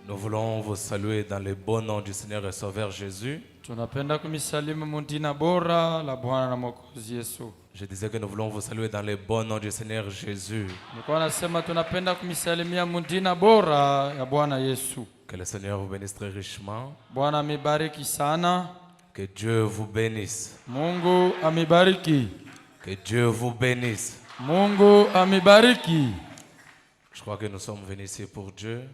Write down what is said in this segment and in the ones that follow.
Nous voulons vous saluer dans le bon nom du Seigneur et Sauveur Jésus. Tunapenda kumisalimu mundina bora la Bwana na Mwokozi Yesu. Je disais que nous voulons vous saluer dans le bon nom du Seigneur Jésus. Nilikuwa nasema tunapenda kumisalimia mundina bora ya Bwana Yesu. Que le Seigneur vous bénisse très richement. Bwana amibariki sana. Que Dieu vous bénisse. Mungu amibariki. Que Dieu vous bénisse. Mungu amibariki. Je crois que nous sommes venus ici pour Dieu.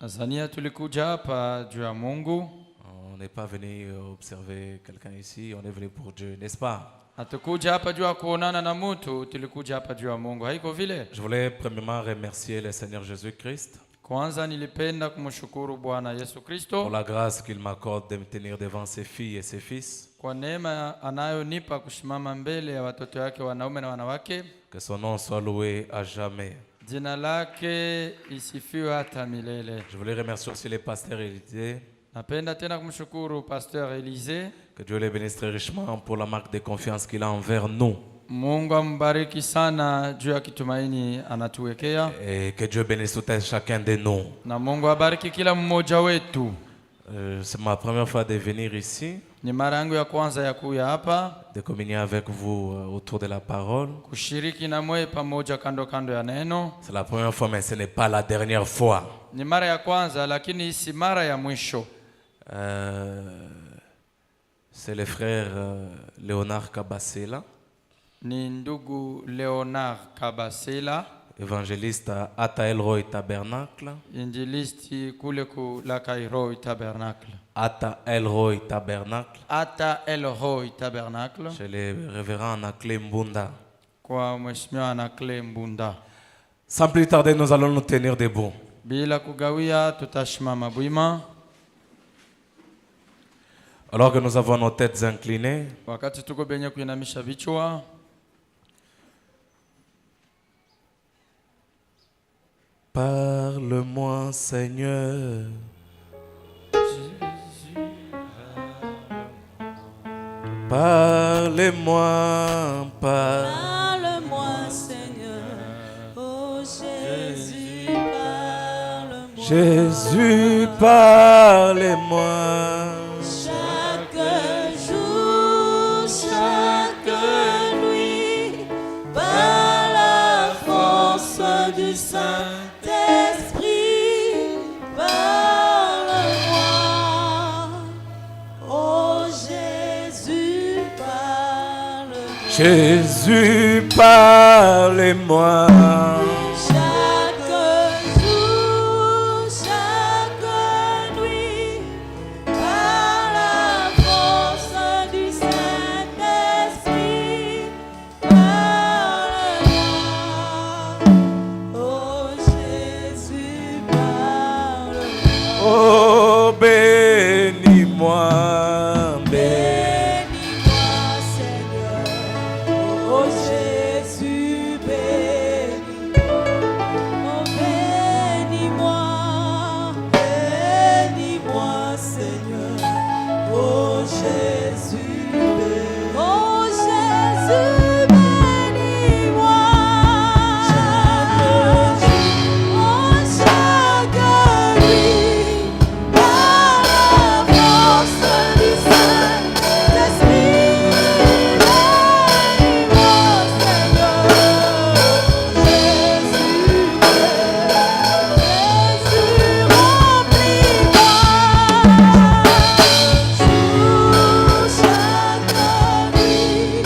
Azania tulikuja hapa juu ya Mungu. On n'est pas venu observer quelqu'un ici, on est venu pour Dieu, n'est-ce pas? Hatukuja hapa juu ya kuonana na mtu, tulikuja hapa juu ya Mungu. Haiko vile? Je voulais premièrement remercier le Seigneur Jésus-Christ Kwanza nilipenda kumshukuru Bwana Yesu Kristo pour la grâce qu'il m'accorde de me tenir devant ses filles et ses fils. kwa neema anayonipa kusimama mbele ya watoto wake wanaume na wanawake. Que son nom soit loué à jamais. Jina lake isifiwe hata milele. Je voulais remercier aussi les pasteurs Élysée. Napenda tena kumshukuru Pasteur Élisée. Que Dieu les bénisse très richement pour la marque de confiance qu'il a envers nous. Mungu ambariki sana juu ya kitumaini anatuwekea. Et que Dieu bénisse tout un chacun de nous. Na Mungu abariki kila mmoja wetu. C'est ma première fois de venir ici, Ni mara yangu ya kwanza ya kuja hapa de communier avec vous autour de la parole. kushiriki na mwe pamoja kando kando ya neno. C'est la première fois, mais ce n'est pas la dernière fois. Ni mara ya kwanza lakini si mara ya mwisho. C'est le frère Léonard Kabasela, Ni ndugu Leonard Kabasela, évangéliste à Ata Elroy Tabernacle. injilisti kule ku la Cairo Tabernacle. Ata Elroy Tabernacle. Ata Elroy Tabernacle. Chez le révérend Anakle Mbunda. Kwa mheshimiwa Anakle Mbunda. Sans plus tarder, nous allons nous tenir debout. Bila kugawia tutashimama bwima. Alors que nous avons nos têtes inclinées, Wakati tuko benye kuinamisha vichwa, parle-moi Seigneur. Parlez-moi, Parle-moi, Seigneur. Oh Jésus, parle-moi. Jésus, parlez-moi. Chaque jour, chaque nuit, par la force du Saint-Esprit, parle-moi. Oh Jésus, parle-moi. Jésus, parlez-moi. Chaque jour, chaque nuit, par la force du Saint-Esprit, parle-moi. Oh Jésus, parle-moi. Oh, bénis-moi, Bénis-moi, Seigneur. Oh Jésus, bénis-moi. Oh, bénis-moi. Bénis-moi, Seigneur. Oh Jésus, bénis-moi. Oh Jésus, bénis-moi. Chaque nuit, par la force du Saint-Esprit, bénis-moi, Seigneur. Jésus, remplis-moi. Chaque nuit,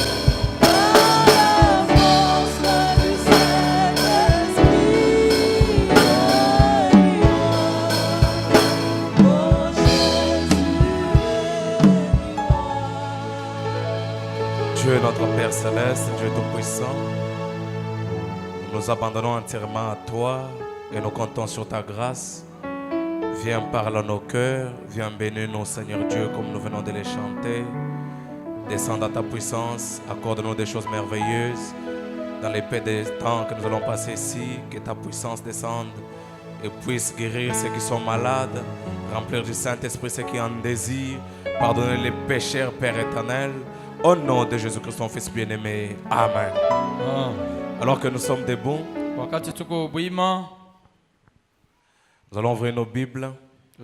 par la force du Saint-Esprit, bénis-moi. Oh Jésus, Dieu notre Père Céleste, Dieu Tout-Puissant, nous nous abandonnons entièrement à toi et nous comptons sur ta grâce. Viens parler à nos cœurs, viens bénir nos Seigneur Dieu comme nous venons de les chanter. Descends dans ta puissance, accorde-nous des choses merveilleuses. Dans les paix des temps que nous allons passer ici, que ta puissance descende et puisse guérir ceux qui sont malades, remplir du Saint-Esprit ceux qui en désirent, pardonner les pécheurs, Père éternel. Au nom de Jésus-Christ, ton Fils bien-aimé. Amen. Alors que nous sommes debout, wakati tuko bwima, nous allons ouvrir nos Bibles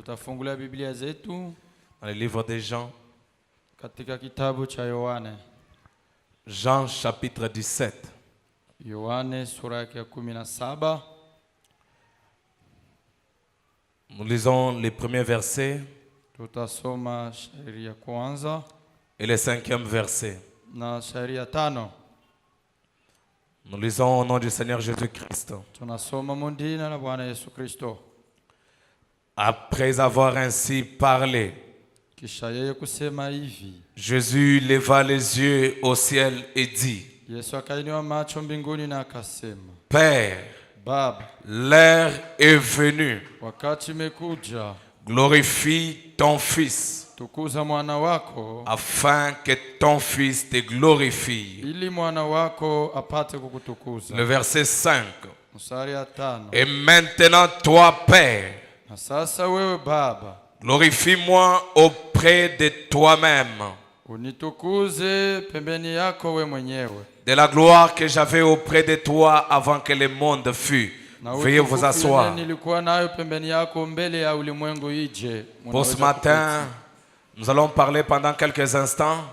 Tutafungulia Biblia zetu dans le livre de Jean, katika kitabu cha Yohane. Jean chapitre 17. Yohane sura yake ya 17. Nous lisons les premiers versets Tutasoma shairi ya kwanza et le 5e verset. na shairi ya 5. Nous lisons au nom du Seigneur Jésus-Christ. Tunasoma mundina la Bwana Yesu Kristo. Après avoir ainsi parlé, Kisha yeye kusema hivi, Jésus leva les yeux au ciel et dit, Yesu akainua macho mbinguni na akasema, Père, Baba, l'heure est venue, wakati umekuja, glorifie ton Fils, tukuza mwana wako afin que ton Fils te glorifie. ili mwana wako apate kukutukuza. Le verset 5. Mstari ya 5. Et maintenant, toi, Père, Na sasa wewe Baba, glorifie-moi auprès de toi-même, unitukuze pembeni yako we mwenyewe, de la gloire que j'avais auprès de toi avant que le monde fût. na Veuillez vous utukufu asseoir. yenye nilikuwa nayo pembeni yako mbele ya ulimwengu ije. Pour ce matin, nous allons parler pendant quelques instants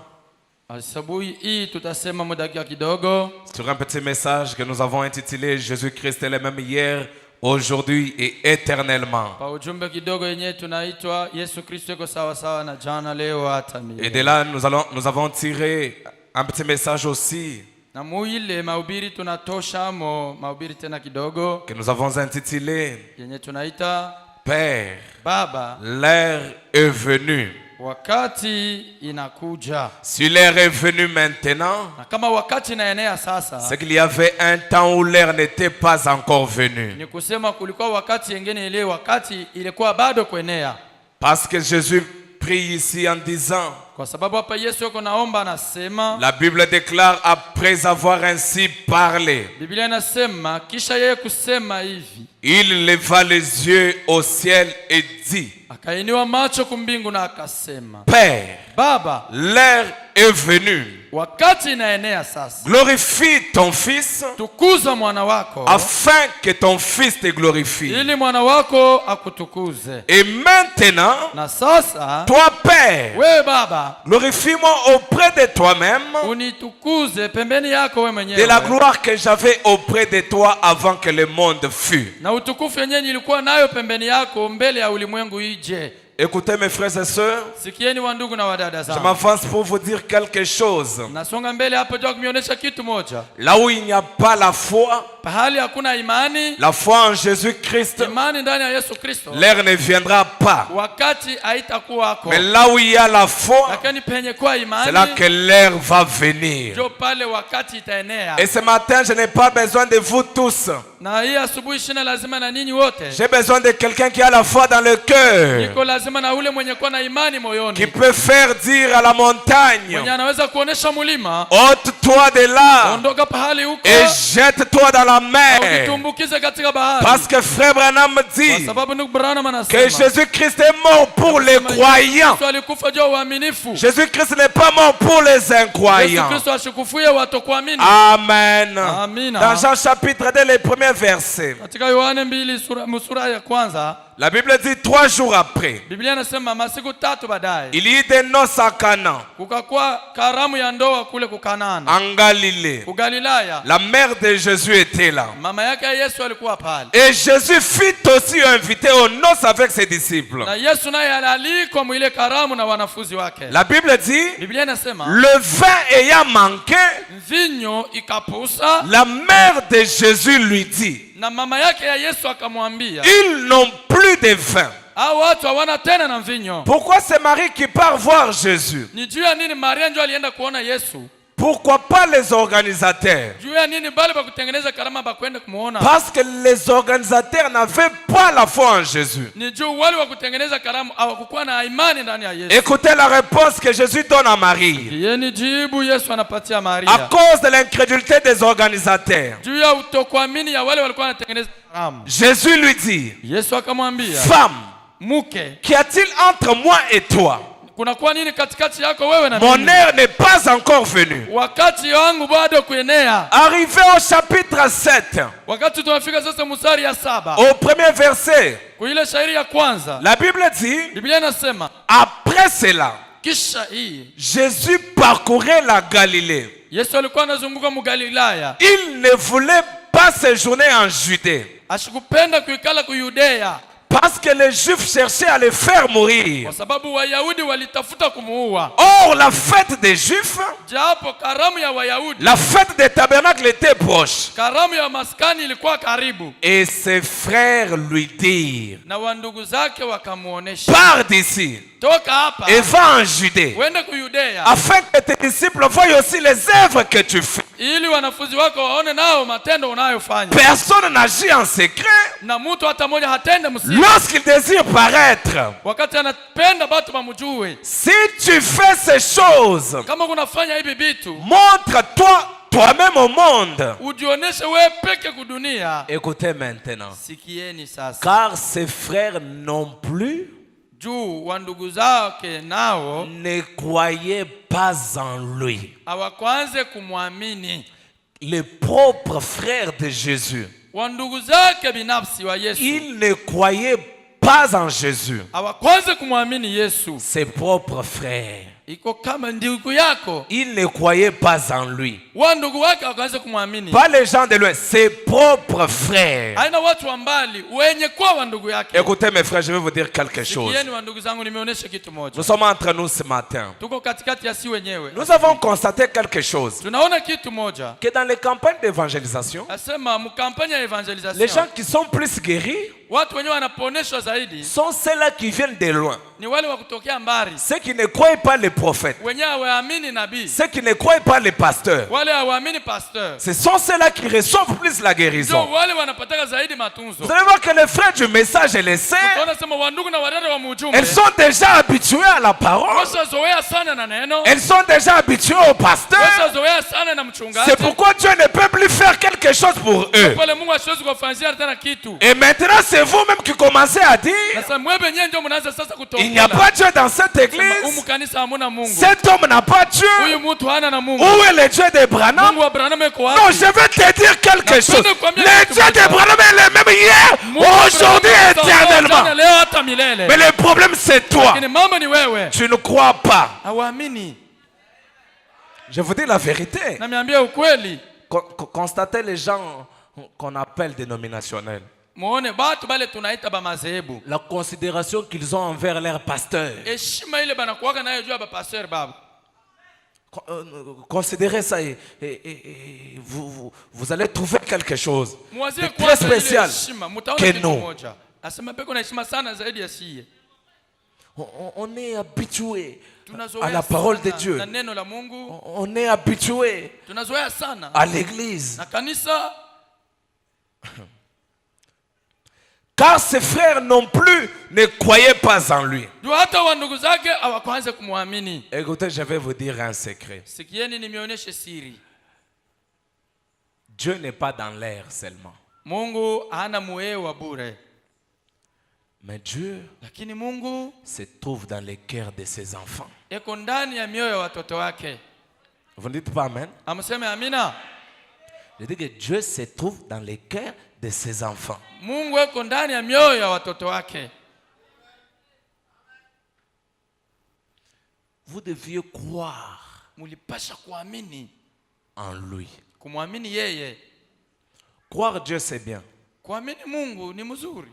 Asubuhi hii tutasema muda kidogo sur un petit message que nous avons intitulé Jésus-Christ est le même hier, aujourd'hui et éternellement. pa ujumbe kidogo yenye tunaitwa Yesu Kristo yuko sawa sawa na jana leo hata milele. Et de là, nous avons tiré un petit message aussi Na muile mahubiri tunatosha mahubiri tena kidogo que nous avons intitulé yenye tunaita Père, Baba, l'heure est venue. wakati inakuja. Si l'heure est venue maintenant, Na kama wakati inaenea sasa, c'est qu'il y avait un temps où l'heure n'était pas encore venue. ni kusema kulikuwa wakati yengine ile wakati ilikuwa bado kuenea. Parce que Jésus prie ici en disant, Kwa sababu hapa Yesu yuko naomba anasema, la Bible déclare, après avoir ainsi parlé, Biblia inasema kisha yeye kusema hivi, il leva les yeux au ciel et dit, akainua macho kumbingu na akasema, Père, Baba, l'heure est venue. wakati inaenea sasa, Glorifie ton Fils, tukuza mwana wako afin que ton Fils te glorifie. ili mwana wako akutukuze. Et maintenant, Na sasa toi, Père, wewe Baba, glorifie-moi auprès de toi-même unitukuze pembeni yako wewe de la mwenyewe, gloire que j'avais auprès de toi avant que le monde fût. na utukufu yenyewe nilikuwa nayo pembeni yako mbele ya ulimwengu ije. Écoutez mes frères et sœurs, Sikieni wa ndugu na wadada je zangu, m'avance pour vous dire quelque chose. nasonga mbele hapo jua kumionyesha kitu moja. Là où il n'y a pas la foi, Pahali hakuna imani, la foi en Jésus-Christ, imani ndani ya Yesu Kristo, l'heure ne viendra pas. wakati haitakuwako. Mais là où il y a la foi, Lakini penye kwa c'est là imani, que l'heure va venir. ndio pale wakati itaenea. Et ce matin, je n'ai pas besoin de vous tous. Na hii asubuhi shina lazima na ninyi wote, J'ai besoin de quelqu'un qui a la foi dans le cœur, niko lazima na ule mwenye kuwa na imani qui moyoni, peut faire dire à la montagne, mwenye anaweza kuonesha mulima, ôte-toi de là ondoka pahali huko et jette-toi dans la au mer. kitumbukize katika bahari. Parce que frère Branham Kwa dit sababu ndugu Branham que anasema Jésus-Christ est mort pour les croyants. Yesu alikufa juu ya uaminifu. Jésus-Christ n'est pas mort pour les Yesu incroyants. Kristo ashikufuye watokuamini. Amen. Amina. Dans Jean chapitre 2, les premiers versets, Katika Yohane 2 sura ya kwanza, la Bible dit 3 jours après, Biblia inasema masiku 3 baadaye il y eut des noces à Cana, kukakuwa karamu ya ndoa kule kukanana en Galilée. kugalilaya. La mère de Jésus était là. Mama yake ya Yesu alikuwa pale, Et Jésus fut aussi invité aux noces avec ses disciples. na Yesu naye alikwa mwile karamu na wanafunzi wake. La Bible dit, Biblia inasema le vin ayant manqué, mvinyo ikapusa, la mère de Jésus lui dit, na mama yake ya Yesu akamwambia, ils n'ont plus de vin. hao watu hawana tena na mvinyo. Pourquoi c'est Marie qui part voir Jésus? Ni juu ya nini Maria ndio alienda kuona Yesu? Pourquoi pas les organisateurs? Juu ya nini bale bakutengeneza karama bakwenda kumuona? Parce que les organisateurs n'avaient pas la foi en Jésus. Ni juu wale wa kutengeneza karamu hawakukuwa na imani ndani ya Yesu. Écoutez la réponse que Jésus donne à Marie. Yeni jibu Yesu anapatia À Maria. cause de l'incrédulité des organisateurs, Juu ya utokuamini ya wale walikuwa wanatengeneza karamu. Jésus lui dit, Yesu akamwambia, femme, mke, qu'y a-t-il entre moi et toi? kunakuwa nini katikati yako wewe na Mon mimi? heure n'est pas encore venue. Wakati wangu bado kuenea. Arrivé au chapitre 7, Wakati tunafika sasa mstari ya 7. au premier verset, Kwa ile shairi ya kwanza, la Bible dit, Biblia inasema, après cela, kisha hii Jésus parcourait la Galilée. Yesu alikuwa anazunguka mu Galilaya. Il ne voulait pas séjourner en Judée, Ashikupenda kuikala ku Yudea parce que les Juifs cherchaient à le faire mourir. kwa sababu Wayahudi walitafuta kumuua. Or, la fête des Juifs, Japo karamu ya Wayahudi, la fête des tabernacles était proche. karamu ya maskani ilikuwa karibu, Et ses frères lui dirent, na wandugu zake wakamuonesha, pars d'ici toka hapa et va en Judée, uende ku Yudea, afin que tes disciples voient aussi les œuvres que tu fais. ili wanafunzi wako waone nao matendo unayofanya. Personne n'agit en secret Na mtu hata mmoja hatende msiri lorsqu'il désire paraître. wakati anapenda watu wamjue. Si tu fais ces choses, Kama kunafanya hivi vitu, montre-toi toi-même au monde. ujioneshe wewe peke kudunia. Écoutez maintenant. Sikieni sasa, Car ses frères non plus juu wa ndugu zake nao ne croyaient pas en lui. hawakwanze kumwamini. Les propres frères de Jésus, Wa ndugu zake binafsi wa Yesu ils ne croyaient pas en Jésus. hawakwanze kumwamini Yesu. Ses propres frères, Iko kama ndugu yako, ils ne croyaient pas en lui. wa ndugu wake hawakwanze kumwamini. Pas les gens de loin, ses propres frères. Haina watu wa mbali wenye kwa wa ndugu yake. Écoutez mes frères, je vais vous dire quelque chose. Sikieni wa ndugu zangu, nimeonyesha kitu moja. Nous sommes entre nous ce matin. Tuko katikati ya si wenyewe. Nous avons constaté quelque chose. Tunaona kitu moja. Que dans les campagnes d'évangélisation, Nasema mkampanya ya les evangelisation, gens qui sont plus guéris watu wenyewe wanaponeshwa zaidi sont ceux-là qui viennent de loin. ni wale wa kutokea mbali, Ceux qui ne croient pas les prophètes. wenyewe hawaamini nabii, Ceux qui ne croient pas les pasteurs. wale hawaamini pasteur, Ce sont ceux-là qui reçoivent plus la ndio guérison. wale wanapataka zaidi matunzo. Vous allez voir que les frères du message et les sœurs, Tunaona sema wandugu na wadada wa mujumbe elles sont déjà habituées à la parole. washazoea sana na neno, Elles sont déjà habituées au pasteur. washazoea sana na mchungaji. C'est pourquoi Dieu ne peut plus faire quelque chose pour eux. Pale Mungu asiwezi kuwafanyia tena kitu. Et maintenant, c'est vous-même qui commencez à dire, Sasa mwewe nyenye ndio mnaanza sasa il n'y a kutoka. pas Dieu dans cette Humu église. kanisa hamuna Mungu. Cet homme n'a pas Dieu. Huyu mtu hana na Mungu. Où est le Dieu d'Abraham? Mungu wa Abrahamu yuko wapi? Non, je vais te dire quelque chose. Le Dieu d'Abraham est le même hier, Mungu wa aujourd'hui et Abrahamu yuko jana, éternellement. leo hata milele. Mais le problème, c'est toi. Lakini mambo ni wewe. Tu ne crois pas. Hawaamini. Je vous dis la vérité. Na niambia ukweli. Constatez les gens qu'on appelle dénominationnels. Muone watu bale tunaita ba madhehebu. La considération qu'ils ont envers leur pasteur. Heshima ile banakuwaga nayo juu ya ba pastor baba. Considérez ça et vous allez trouver quelque chose de Mwazie très kwanza ile spécial heshima, mtaona que kitu nous. moja. Asema peko na heshima sana zaidi ya sie. On est habitué Tunazoea à la parole de sana Dieu. na neno la Mungu. On est habitué Tunazoea sana à l'église. na kanisa. Car ses frères non plus ne croyaient pas en lui. Ndio hata wa ndugu zake hawakwanza kumwamini. Écoutez, je vais vous dire un secret. Sikieni nimeonyeshe siri. Dieu n'est pas dans l'air seulement. Mungu hana mueo wa bure. Mais Dieu Lakini Mungu se trouve dans les cœurs de ses enfants. eko ndani ya mioyo ya watoto wake. Vous ne dites pas amen? Amseme amina. Je dis que Dieu se trouve dans les cœurs de ses enfants. Mungu eko ndani ya mioyo ya watoto wake. Vous deviez croire Mulipasha kuamini, en lui. kumwamini yeye. Croire Dieu, c'est bien. Kuamini Mungu ni mzuri.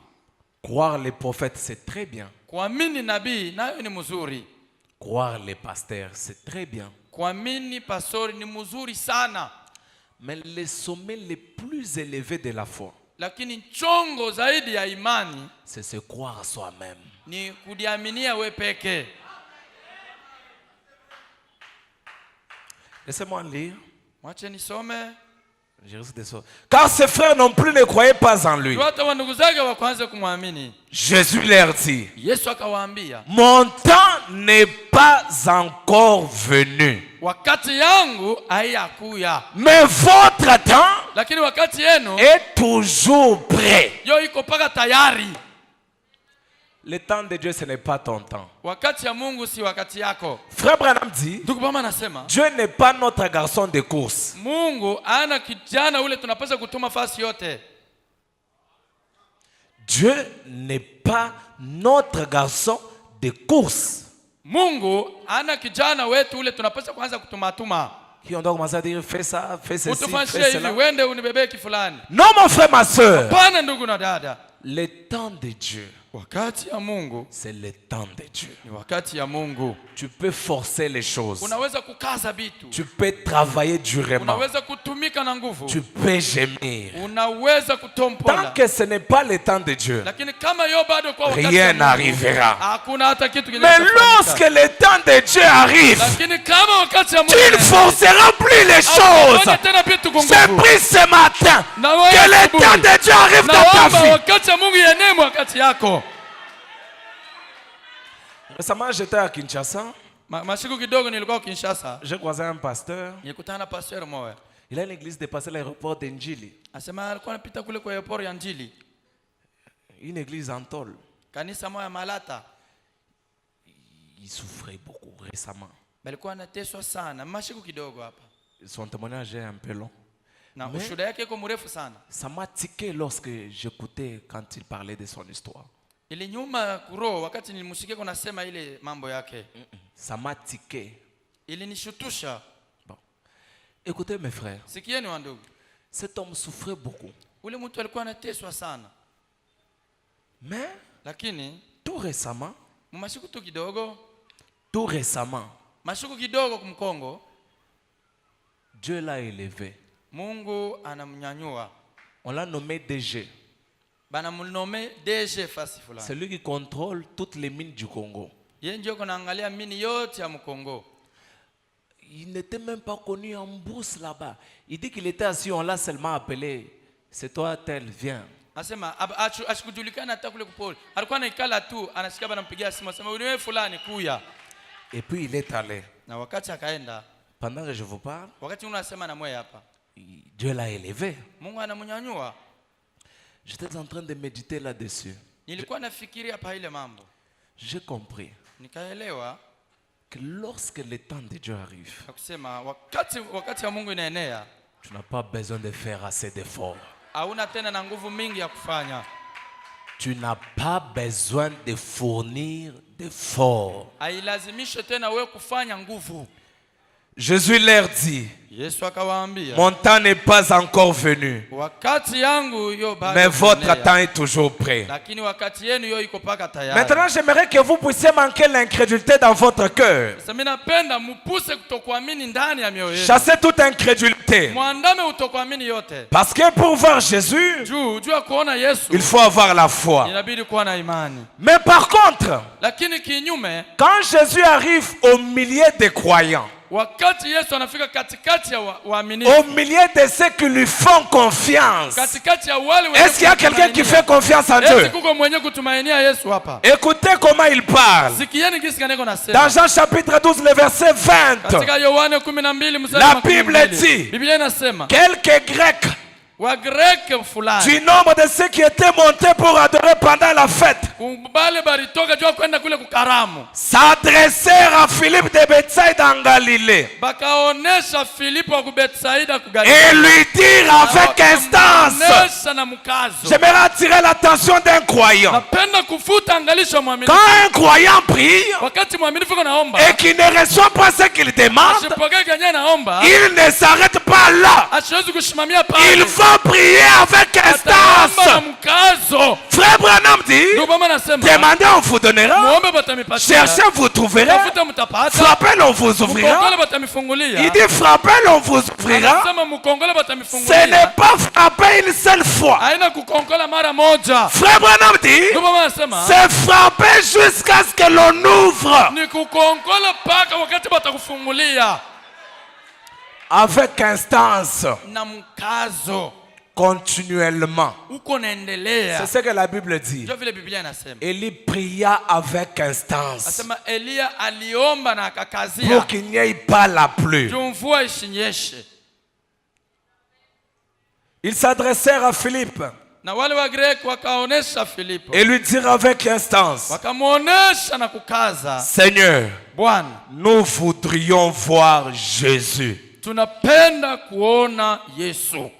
Croire les prophètes, c'est très bien. Kuamini nabii nayo ni mzuri. Croire les pasteurs, c'est très bien. Kuamini pastori ni mzuri sana. Mais les sommets les plus élevés de la foi, Lakini chongo zaidi ya imani c'est se croire soi-même. ni kujiaminia we peke. Laissez-moi lire. Mwache nisome. Je risque de ça. Car ses frères non plus ne croyaient pas en lui. Hata wa ndugu zake wakwanza kumwamini. Jésus leur dit, Yesu akawaambia, mon temps n'est pas encore venu. wakati yangu haiyakuya, Mais votre temps lakini wakati yenu est toujours prêt. yo iko paka tayari. Le temps de Dieu, ce n'est pas ton temps. Wakati ya Mungu si wakati yako. Frère Branham dit, Ndugu Branham anasema, Dieu n'est pas notre garçon de course. Mungu ana kijana ule tunapaswa kutuma fasi yote. Dieu n'est pas notre garçon de course. Mungu ana kijana wetu ule tunapaswa kuanza kutumatuma. Qui on doit commencer à dire, fais ça, fais ceci, Utufanyie fais hivi, cela. wende unibebee kifulani. Non, mon frère, ma soeur. Hapana ndugu na dada. Le temps de Dieu, Wakati ya Mungu c'est le temps de Dieu. ni wakati ya Mungu. Tu peux forcer les choses. Unaweza kukaza vitu. Tu peux travailler durement. Unaweza kutumika na nguvu. Tu peux gémir. Unaweza kutompola. Tant que ce n'est pas le temps de Dieu, Lakini kama yo bado kwa wakati rien ya Mungu, n'arrivera. hakuna hata kitu Mais kinachofanyika. lorsque le temps de Dieu arrive, Lakini kama wakati ya Mungu tu ne forceras plus les choses. Haufanye tena vitu kwa J'ai nguvu. pris ce matin Na que wewe le asubuhi, temps de Dieu arrive dans ta naomba vie. wakati ya Mungu ienee wakati yako. Récemment, j'étais à Kinshasa. Masiku kidogo nilikuwa Kinshasa. J'ai croisé un pasteur. Nilikutana na pastor mmoja. Il a une église dépassée l'aéroport d'Enjili. Asema alikuwa anapita kule kwa airport ya Njili. Une église en tôle. Kanisa moja Malata. Il souffrait beaucoup récemment. Balikuwa anateswa sana. Masiku kidogo hapa. Son témoignage est un peu long. Na Mais- ushuhuda yake iko mrefu sana. Ça m'a tiqué lorsque j'écoutais quand il parlait de son histoire. Ili nyuma kuro wakati nilimsikia kuna sema ile mambo yake. Ça m'a tiqué. Ilinishutusha. Bon. Écoutez mes frères, Sikieni wandugu. cet homme souffrait beaucoup. Ule mtu alikuwa anateswa sana. Mais Lakini tout récemment, masiku tu kidogo, masiku kidogo kumkongo, Dieu l'a élevé. Mungu anamnyanyua. On l'a nommé DG. Banamnome DG fasi fulani. C'est lui qui contrôle toutes les mines du Congo. Yeye ndio kunaangalia mini yote ya Mkongo. Il n'était même pas connu en bourse là-bas. Il dit qu'il était assis, on l'a seulement appelé. C'est toi tel, viens. Asema ashikujulikana hata kule kupoli. Alikuwa anaikala tu, anashika banampigia simu, asema wewe fulani kuya. Et puis il est allé. Na wakati akaenda, Pendant que je vous parle, wakati unasema na mwe hapa. Dieu l'a élevé. Mungu anamnyanyua. J'étais en train de méditer là-dessus. Nilikuwa nafikiria hapa ile mambo. J'ai compris Nikaelewa que lorsque le temps de Dieu arrive, akusema wakati ya Mungu inaenea, tu n'as pas besoin de faire assez d'efforts. hauna tena na nguvu mingi ya kufanya. Tu n'as pas besoin de fournir d'efforts. Hailazimishe tena wewe kufanya nguvu. Jésus leur dit, Yesu akawaambia, mon temps n'est pas encore venu, wakati yangu yo bado. mais votre inaenea. temps est toujours prêt. Lakini wakati yenu yo iko paka tayari. Maintenant, j'aimerais que vous puissiez manquer l'incrédulité dans votre cœur. Sasa mimi napenda mpuse kutokuamini ndani ya mioyo yenu. Chassez toute incrédulité. Mwandame utokuamini yote. Parce que pour voir Jésus, Juu ya kuona Yesu il faut avoir la foi. inabidi kuwa na imani. Mais par contre, Lakini kinyume, quand Jésus arrive au milieu des croyants, wakati Yesu anafika katikati ya waaminifu, au milieu de ceux qui lui font confiance, katikati ya wale est-ce qu'il y a quelqu'un qui fait confiance en Dieu? kuko mwenye kutumainia Yesu hapa. Écoutez comment il parle. Sikieni gisi kaneko nasema. Dans Jean chapitre 12, le verset 20, Katika Yohane 12 mstari La wa Bible 12. dit, Biblia inasema quelques Grecs Wagreke fulani du nombre de ceux qui étaient montés pour adorer pendant la fête kubale baritoka jua kwenda kule kukaramu, s'adressèrent à Philippe de Bethsaïda en Galilée bakaonesha Filipo wa Betsaida et kugalilea, lui dirent avec instance. Wakaonesha na mkazo. J'aimerais attirer l'attention d'un croyant. Napenda kufuta angalisho mwaminifu. Quand un croyant prie Wakati mwaminifu naomba et qu'il ne reçoit pas ce qu'il demande, asipokee kenye naomba, il ne s'arrête pas là. asiwezi kushimamia pale. Il faut prier avec Ataomba na instance. mkazo. Frère Branham dit, Ndio mama nasema, demandez, on vous donnera. muombe batamipatia. Cherchez, vous trouverez. Tafuta mtapata. Frappez, on vous ouvrira. Mkongole batamifungulia. Il dit, frappez, on vous ouvrira. Anasema mkongole Ce batamifungulia. n'est pas frapper une seule fois. Haina kukongola mara moja. Frère Branham dit, Ndio mama anasema, c'est frapper jusqu'à ce que l'on ouvre. ni kukongola paka wakati batakufungulia Avec instance, na mkazo. continuellement. Uko naendelea. C'est ce que la Bible dit. Ndio vile Biblia inasema. Élie pria avec instance Asema Elia aliomba na akakazia. pour qu'il n'y ait pas la pluie. Ndio mvua isinyeshe. Ils s'adressèrent à Philippe Na wale wa Grek wakaonesha Filipo. et lui dire avec instance, Wakamuonesha na kukaza. Seigneur, Bwana, nous voudrions voir Jésus. tunapenda kuona Yesu.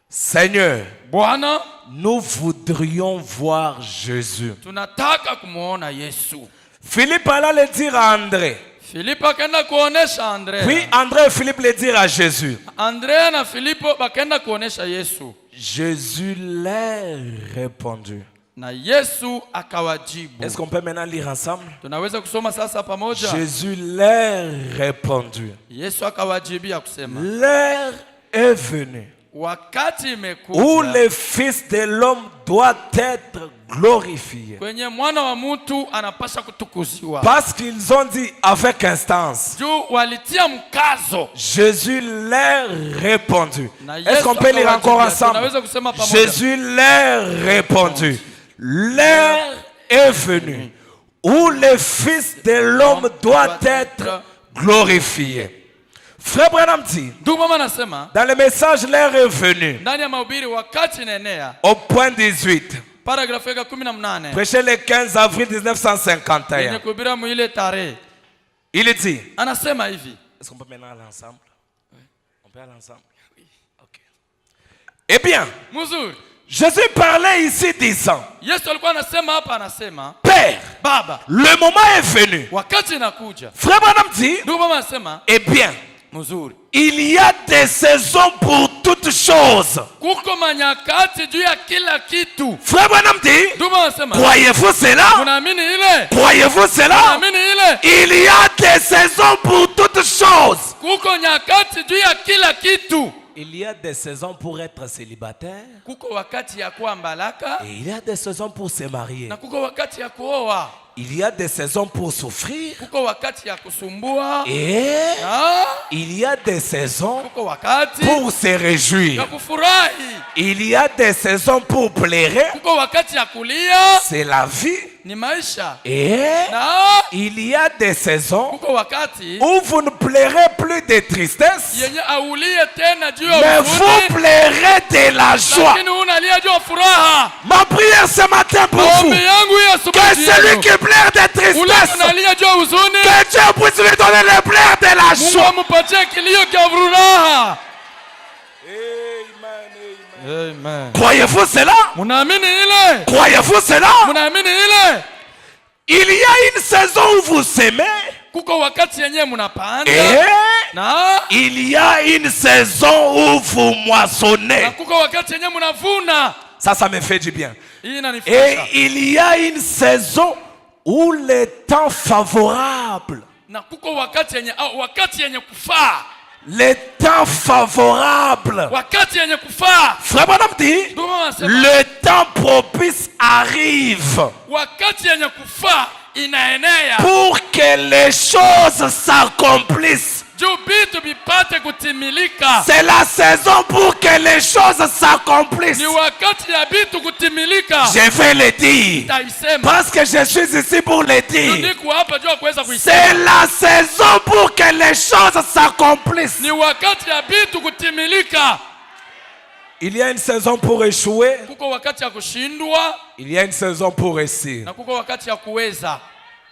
Seigneur, Bwana, nous voudrions voir Jésus. tunataka kumuona Yesu. Philippe alla le dire à André. Filipo akaenda kuonesha Andrea. Puis André et Philippe le dire à Jésus. Andrea na Filipo bakaenda kuonesha Yesu. Jésus leur répondit. Na Yesu akawajibu. Est-ce qu'on peut maintenant lire ensemble? Tunaweza kusoma sasa pamoja? Jésus leur répondit. Yesu akawajibia kusema, L'heure est venue wakati où imekuja le Fils de l'homme doit être glorifié. kwenye mwana wa mtu anapasha kutukuziwa. Parce qu'ils ont dit avec instance. Juu walitia mkazo. Jésus leur répondit. Na Est-ce qu'on peut lire encore ensemble? Tunaweza kusema pamoja. Jésus leur répondit. L'heure est venue où le Fils de l'homme doit être glorifié. Frère Branham dit, Ndugu mama anasema dans le message, l'heure est venue, ndani ya mahubiri wakati inaenea, au point 18, paragrafu ya 18 prêché le 15 avril yenye 1951. kuhubiriwa mwile tarehe, Il dit, anasema hivi. est-ce qu'on peut maintenant aller ensemble? On peut aller ensemble? Ok. Eh bien, Mzuri. Jésus parlait ici disant, Yesu alikuwa anasema hapa, anasema Père, Baba, le moment est venu. wakati inakuja. Frère Branham dit, Ndugu mama anasema eh bien, mzuri, il y a des saisons pour toutes choses. kuko manyakati juu ya kila kitu. Frère Branham dit, Ndugu mama anasema croyez-vous cela? unaamini ile? Croyez-vous cela? Unaamini ile? Il y a des saisons pour toutes choses. Kuko nyakati juu ya kila kitu. Il y a des saisons pour être célibataire. Kuko wakati ya kuwa mbalaka Et il y a des saisons pour se marier. na kuko wakati ya kuoa. Il y a des saisons pour souffrir. Kuko wakati ya kusumbua. Et Na il y a des saisons kuko wakati pour se ya réjouir. kufurahi. Il y a des saisons pour pleurer. Kuko wakati ya kulia, C'est la vie. ni maisha. Et Na il y a des saisons kuko wakati où vous ne pleurez plus de tristesse, yenye aulie tena juu ya mais huzuni, vous pleurez de la joie. lakini unalia juu ya furaha. Ma prière ce matin pour vous, Ombi yangu ya que asubuhi celui yenu, qui pleure de ule tristesse, unalia juu ya huzuni, que Dieu puisse lui donner le pleurs de la Mungu joie. amupatie kilio cha furaha. Amen. Croyez-vous cela? Munaamini ile? Croyez-vous cela? Munaamini ile? Il y a une saison où vous s'aimez Kuko wakati yenyewe munapanda et na il y a une saison où vous moissonnez. na kuko wakati yenyewe munavuna. Ça me fait du bien. Hii Et inanifurahisha. il y a une saison où le temps favorable, Na kuko wakati yenye kufaa. le temps favorable, Wakati yenye kufaa. Frère Branham dit, Ndio maana nasema le temps propice arrive wakati yenye kufaa inaenea. pour que les choses s'accomplissent. Juu vitu vipate kutimilika. C'est la saison pour que les choses s'accomplissent. Ni wakati ya vitu kutimilika. Je vais le dire Taisema. parce que je suis ici pour le dire. Niko hapa juu ya kuweza C'est kuisema. la saison pour que les choses s'accomplissent. Ni wakati ya vitu kutimilika. Il y a une saison pour échouer. Kuko wakati ya kushindwa Il y a une saison pour réussir. na kuko wakati ya kuweza.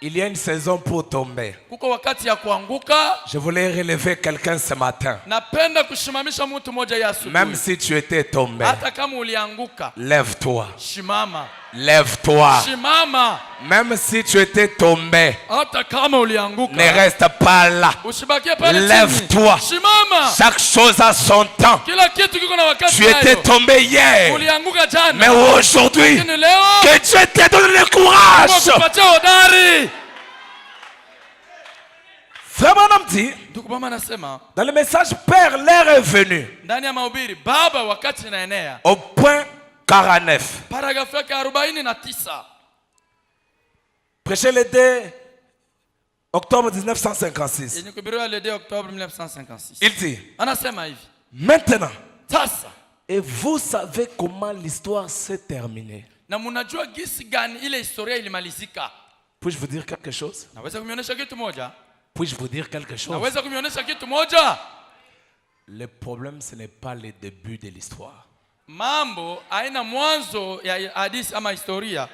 Il y a une saison pour tomber. Kuko wakati ya kuanguka. Je voulais relever quelqu'un ce matin. Napenda kushimamisha mtu mmoja ya asubuhi. Même si tu étais tombé, Hata kama ulianguka, lève-toi. shimama. Lève-toi. Shimama. Même si tu étais tombé, Hata kama ulianguka, ne reste pas là. usibakie pale chini. Lève-toi. Shimama. Chaque chose a son temps. Kila kitu kiko na wakati Tu étais nayo. tombé hier, Ulianguka jana. mais aujourd'hui, Lakini leo que Dieu te donne le courage. kupatia hodari. Frère Branham dit, Ndugu mama anasema dans le message, Père, l'heure est venue. ndani ya mahubiri, baba wakati inaenea. Au point 49. Paragrafu yake 49. Prêché le 2 octobre 1956. Yenye kuhubiriwa le 2 Oktoba 1956. Il dit, Anasema hivi. maintenant, Sasa, et vous savez comment l'histoire s'est terminée. na mnajua gisi gani ile historia ilimalizika? Puis-je vous dire quelque chose? Naweza kumionyesha kitu moja? Puis-je vous dire quelque chose? Naweza kumionyesha kitu moja? Le problème, ce n'est pas le début de l'histoire. mambo haina mwanzo ya hadithi ama historia.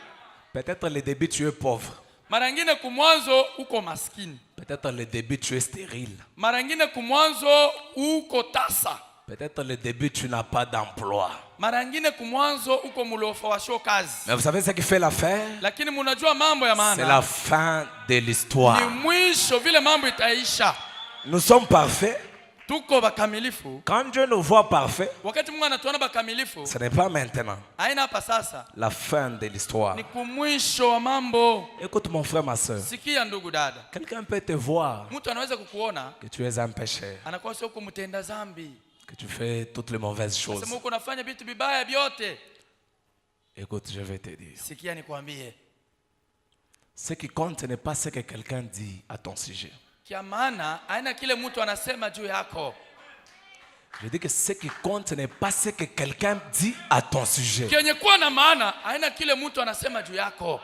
Peut-être le début tu es pauvre. Mara nyingine kumwanzo uko maskini. Peut-être le début tu es stérile. Mara nyingine kumwanzo uko tasa. Peut-être le début tu n'as pas d'emploi. Mara nyingine kumwanzo uko mulofa wa show kazi. Mais vous savez ce qui fait l'affaire? Lakini mnajua mambo ya maana. C'est la fin de l'histoire. Ni mwisho vile mambo itaisha. Nous sommes parfaits. Tuko bakamilifu. Quand Dieu nous voit parfaits, Wakati Mungu anatuona bakamilifu, ce n'est pas maintenant. haina hapa sasa. La fin de l'histoire. Ni kumwisho wa mambo. Écoute mon frère, ma soeur. Sikia ndugu dada. Quelqu'un peut te voir Mtu anaweza kukuona que tu es un pécheur, anakuwa sio kumtenda dhambi. que tu fais toutes les mauvaises choses. Sema uko unafanya vitu vibaya vyote. Écoute, je vais te dire. Sikia nikwambie. Ce qui compte, ce n'est pas ce que quelqu'un dit à ton sujet. Kia maana haina kile mtu anasema juu yako. Je dis que ce qui compte, ce n'est pas ce que quelqu'un dit à ton sujet. Kenye kuwa na maana haina kile mtu anasema juu yako.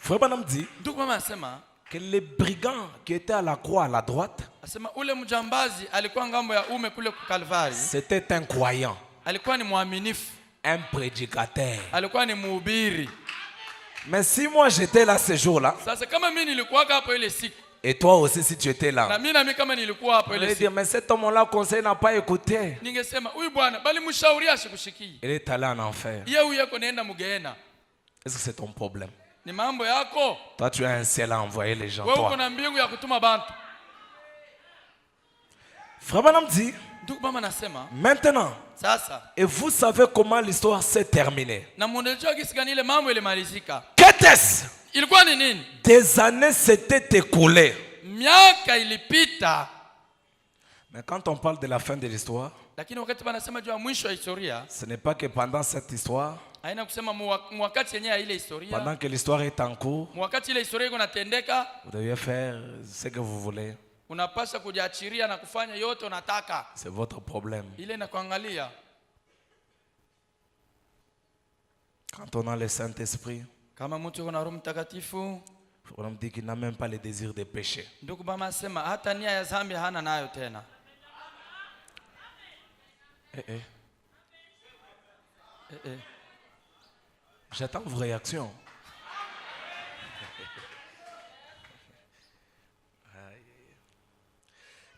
Frère Branham dit Ndugu mama anasema que les brigands qui étaient à la croix à la droite, asema ule mjambazi alikuwa ngambo ya ume kule kwa Kalvari. c'était un croyant, Alikuwa ni mwaminifu. un prédicateur. Alikuwa ni mhubiri. Mais si moi j'étais là ce jour-là, Sasa kama mimi nilikuwa hapo ile siku et toi aussi si tu étais na là, mimi kama nilikuwa hapo on ile allait siku, dire, mais cet homme-là, conseil n'a pas écouté. ningesema huyu bwana bali mshauri asikushikii. Il est allé en enfer. Yeye huyu yako naenda mgeena. Est-ce que c'est ton problème? Ni mambo yako. Toi, tu as un ciel à envoyer les gens. Wewe uko Toi. na mbingu ya kutuma bantu. Frère Branham dit, Ndugu mama anasema maintenant, sasa et vous savez comment l'histoire s'est terminée. na mnajua kisi gani ile mambo ilimalizika. Qu'était-ce? Ilikuwa ni nini? Des années s'étaient écoulées. Miaka ilipita, Mais quand on parle de la fin de l'histoire, lakini wakati wanasema juu ya mwisho wa historia, ce n'est pas que pendant cette histoire, haina kusema mwakati yenyewe ile historia, pendant que l'histoire est en cours, mwakati ile historia iko natendeka, vous deviez faire ce que vous voulez. unapaswa kujiachiria na kufanya yote unataka. C'est votre problème. Ile na kuangalia Quand on a le Saint-Esprit, kama mtu yuko na Roho Mtakatifu, on me dit qu'il n'a même pas le désir de pécher. ndugu mama asema hata nia ya dhambi hana nayo tena. J'attends vos réactions.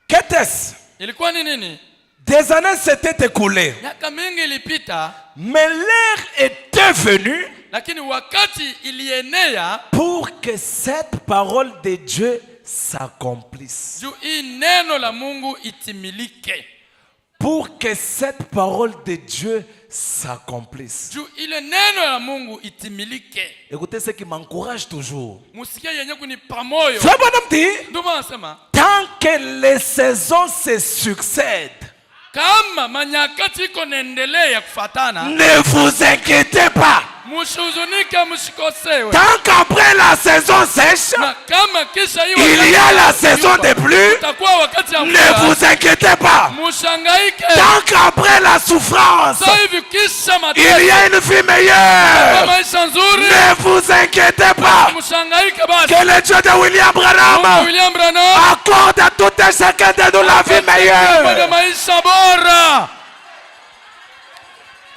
Qu'était-ce? Ilikuwa ni nini? Des années s'étaient écoulées. Miaka mingi ilipita, Mais l'heure était venue lakini wakati ilienea pour que cette parole de Dieu s'accomplisse. juu hii neno la Mungu itimilike. Pour que cette parole de Dieu s'accomplisse. Juu ile neno la Mungu itimilike. Écoutez ce qui m'encourage toujours. Musikie yenye kunipa moyo. Frère Branham dit, Ndio maana nasema tant que les saisons se succèdent, kama manyakati iko naendelea kufatana, ne vous inquiétez pas. msihuzunike, msikosewe. Tant qu'après la saison sèche, Na kama kisha hiyo il y a la saison des pluies, itakuwa wakati ya ne mvua, vous inquiétez pas. mshangaike. Tant qu'après la souffrance, Sasa hivi kisha il y mateso, a une vie meilleure, maisha nzuri, ne vous inquiétez pas. mshangaike basi. Que le Dieu de William Mungu Branham William Branham accorde à tout un chacun de nous la vie kwa meilleure. maisha bora.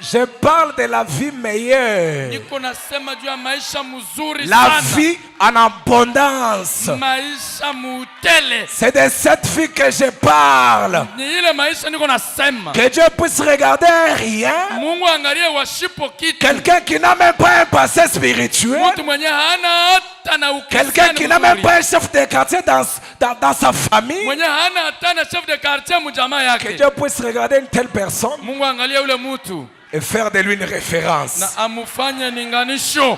Je parle de la vie meilleure. Niko nasema juu ya maisha mzuri La sana. vie en abondance. Maisha mutele. C'est de cette vie que je parle. Ni ile maisha niko nasema. Que Dieu puisse regarder rien. Mungu angalie washipo kitu. Quelqu'un qui n'a même pas un passé spirituel. Mtu mwenye hana hata na ukristiano. Quelqu'un qui n'a même pas un chef de quartier dans sa famille. Mwenye hana hata na chef de quartier mjamaa Que yake. Dieu puisse regarder une telle personne Mungu angalie ule mtu et faire de lui une référence. na amufanye ninganisho.